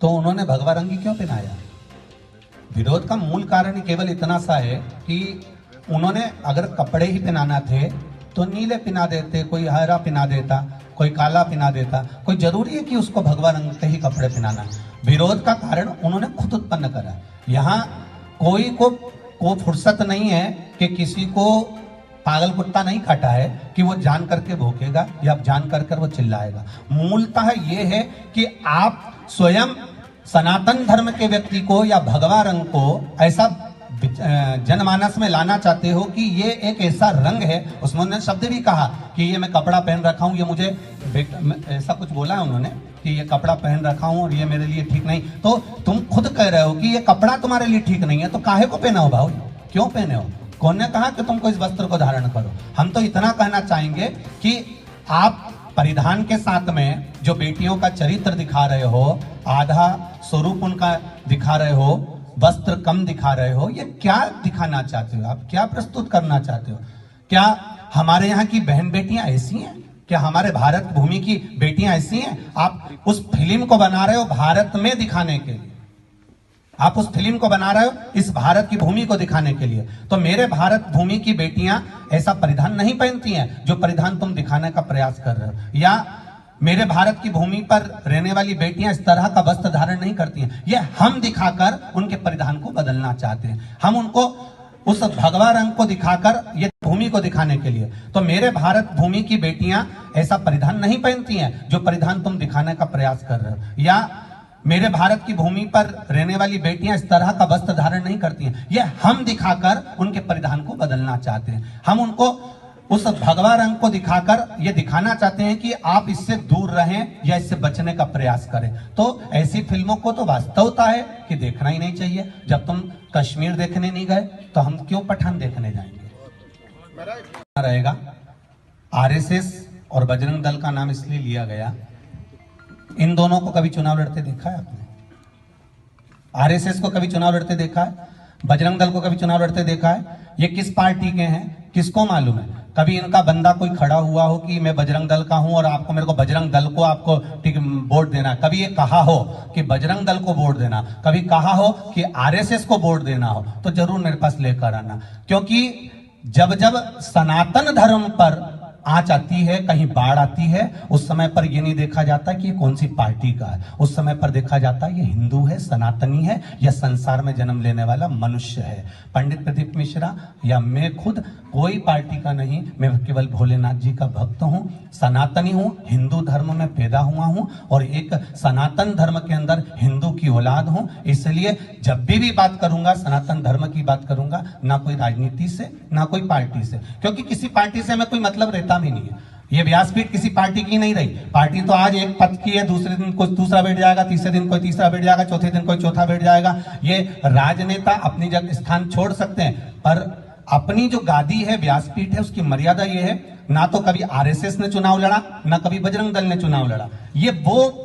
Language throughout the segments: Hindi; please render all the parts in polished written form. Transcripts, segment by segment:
तो उन्होंने भगवा रंग ही क्यों पहनाया? विरोध का मूल कारण ही केवल इतना सा है कि उन्होंने अगर कपड़े ही पहनाना थे तो नीले पहना देते, कोई हरा पहना देता, कोई काला पहना देता। कोई जरूरी है कि उसको भगवा रंग के ही कपड़े पहनाना? विरोध का कारण उन्होंने खुद उत्पन्न करा। यहाँ कोई को फुर्सत नहीं है कि किसी को पागल कुत्ता नहीं काटा है कि वो जान करके भौंकेगा या जान कर वो चिल्लाएगा। मूलतः ये है कि आप स्वयं सनातन धर्म के व्यक्ति को या भगवा रंग को ऐसा जनमानस में लाना चाहते हो कि ये एक ऐसा रंग है। उन्होंने शब्द भी कहा कि ये मैं कपड़ा पहन रखा हूं, ये मुझे ऐसा कुछ बोला है उन्होंने कि ये कपड़ा पहन रखा हूं और ये मेरे लिए ठीक नहीं। तो तुम खुद कह रहे हो कि ये कपड़ा तुम्हारे लिए ठीक नहीं है, तो काहे को पहना हो भाई? क्यों पहने हो? कौन ने कहा कि तुमको इस वस्त्र को धारण करो? हम तो इतना कहना चाहेंगे कि आप परिधान के साथ में जो बेटियों का चरित्र दिखा रहे हो, आधा स्वरूप उनका दिखा रहे हो, वस्त्र कम दिखा रहे हो, ये क्या दिखाना चाहते हो? आप क्या प्रस्तुत करना चाहते हो? क्या हमारे यहाँ की बहन बेटियां ऐसी हैं? क्या हमारे भारत भूमि की बेटियां ऐसी हैं? आप उस फिल्म को बना रहे हो भारत में दिखाने के लिए, आप उस फिल्म को बना रहे हो इस भारत की भूमि को दिखाने के लिए। तो मेरे भारत भूमि की बेटियां ऐसा परिधान नहीं पहनती हैं जो परिधान तुम दिखाने का प्रयास कर रहे हो, या मेरे भारत की भूमि पर रहने वाली बेटियां इस तरह का वस्त्र धारण नहीं करती हैं। ये हम दिखाकर उनके परिधान को बदलना चाहते हैं। हम उनको उस भगवा रंग को दिखाकर ये भूमि को दिखाने के लिए। तो मेरे भारत भूमि की बेटियां ऐसा परिधान नहीं पहनती हैं जो परिधान तुम दिखाने का प्रयास कर रहे हो, या मेरे भारत की भूमि पर रहने वाली बेटियां इस तरह का वस्त्र धारण नहीं करती हैं। ये हम दिखाकर उनके परिधान को बदलना चाहते हैं। हम उनको उस भगवा रंग को दिखाकर ये दिखाना चाहते हैं कि आप इससे दूर रहें या इससे बचने का प्रयास करें। तो ऐसी फिल्मों को तो वास्तवता है कि देखना ही नहीं चाहिए। जब तुम कश्मीर देखने नहीं गए तो हम क्यों पठान देखने जाएंगे? रहेगा आरएसएस और बजरंग दल का नाम इसलिए लिया गया, इन दोनों को कभी चुनाव लड़ते देखा है आपने? आरएसएस को कभी चुनाव लड़ते देखा है? बजरंग दल को कभी चुनाव लड़ते देखा है? ये किस पार्टी के हैं किसको मालूम है? कभी इनका बंदा कोई खड़ा हुआ हो कि मैं बजरंग दल का हूं और आपको मेरे को बजरंग दल को आपको वोट देना? कभी ये कहा हो कि बजरंग दल को वोट देना? कभी कहा हो कि आरएसएस को वोट देना हो तो जरूर मेरे पास लेकर आना। क्योंकि जब जब सनातन धर्म पर आंच आती है, कहीं बाढ़ आती है, उस समय पर ये नहीं देखा जाता कि ये कौन सी पार्टी का है। उस समय पर देखा जाता है ये हिंदू है, सनातनी है, या संसार में जन्म लेने वाला मनुष्य है। पंडित प्रदीप मिश्रा या मैं खुद कोई पार्टी का नहीं, मैं केवल भोलेनाथ जी का भक्त हूं, सनातनी हूं, हिंदू धर्म में पैदा हुआ हूं और एक सनातन धर्म के अंदर हिंदू की औलाद हूं। इसलिए जब भी बात करूंगा सनातन धर्म की बात करूंगा, ना कोई राजनीति से ना कोई पार्टी से, क्योंकि किसी पार्टी से हमें कोई मतलब रहता भी नहीं है। ये व्यासपीठ किसी पार्टी की नहीं रही। पार्टी तो आज एक पद की है, दूसरे दिन कोई दूसरा बैठ जाएगा, तीसरे दिन कोई तीसरा बैठ जाएगा, चौथे दिन कोई चौथा बैठ जाएगा। ये राजनेता अपनी जगह स्थान छोड़ सकते हैं, पर अपनी जो गादी है, व्यासपीठ है, उसकी मर्यादा ये है, ना तो कभी आरएसएस ने चुनाव लड़ा, ना कभी बजरंग दल ने चुनाव लड़ा। ये वो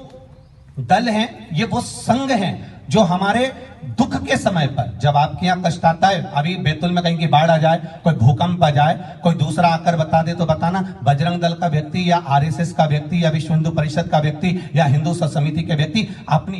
दल हैं, ये वो संघ हैं जो हमारे दुख के समय पर, जब आपके यहाँ कष्ट आता है, अभी बैतुल में कहीं की बाढ़ आ जाए, कोई भूकंप आ जाए, कोई दूसरा आकर बता दे तो बताना, बजरंग दल का व्यक्ति या आरएसएस का व्यक्ति या विश्व हिंदू परिषद का व्यक्ति या हिंदू समिति के व्यक्ति अपनी